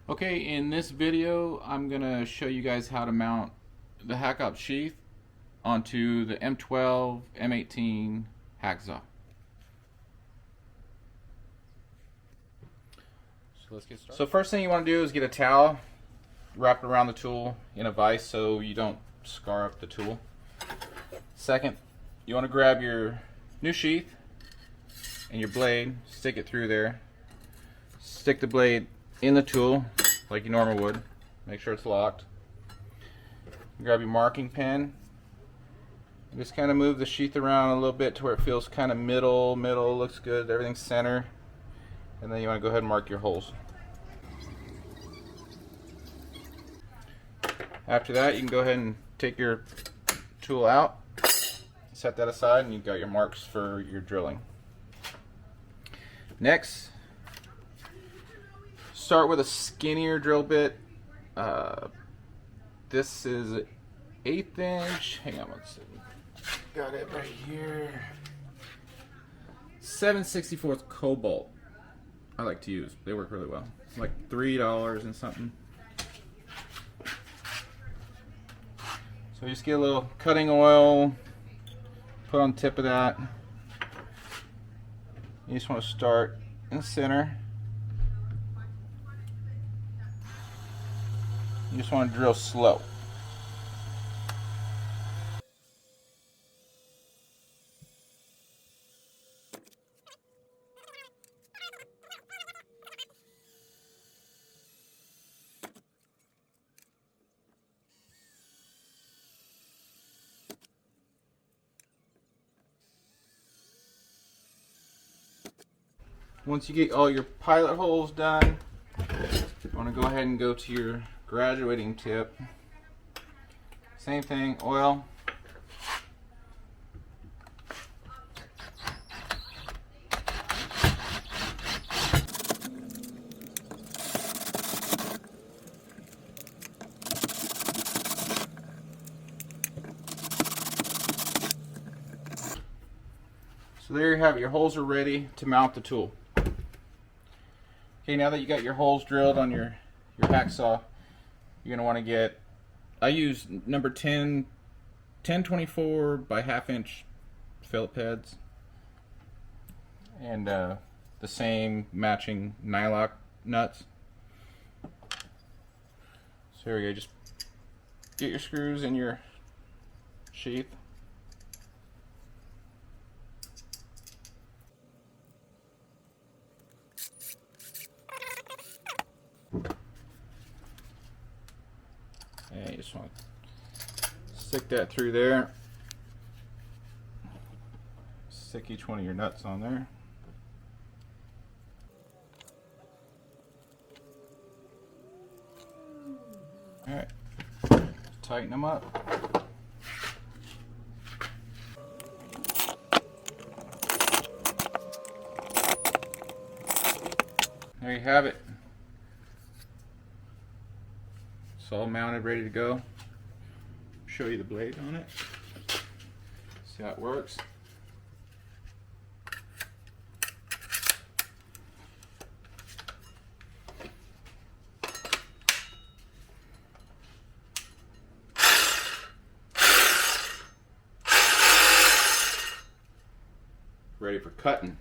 Okay, in this video I'm gonna show you guys how to mount the HackOPS Sheath onto the M-12 M-18 Hackzall. So let's get started. So first thing you want to do is get a towel, wrap it around the tool in a vise so you don't scar up the tool. Second, you want to grab your new sheath and your blade, stick it through there, stick the blade in the tool like you normally would. Make sure it's locked. Grab your marking pen. Just kind of move the sheath around a little bit to where it feels kind of middle, looks good, everything's center. And then you want to go ahead and mark your holes. After that, you can go ahead and take your tool out, set that aside, and you've got your marks for your drilling. Next, start with a skinnier drill bit. This is 1/8 inch. Hang on one second. Got it right here. 7/64 cobalt. I like to use. They work really well. Like $3 and something. So just get a little cutting oil. Put on the tip of that. You just want to start in the center. You just want to drill slow. Once you get all your pilot holes done, you want to go ahead and go to your graduating tip. Same thing, oil. So there you have it. Your holes are ready to mount the tool. Okay, now that you got your holes drilled on your hacksaw, you're going to want to get, I use number 1024 by 1/2 inch Phillip heads, and the same matching Nylock nuts. So here we go, just get your screws in your sheath. And you just want to stick that through there. Stick each one of your nuts on there. Alright, tighten them up. There you have it. It's all mounted, ready to go. Show you the blade on it. See how it works. Ready for cutting.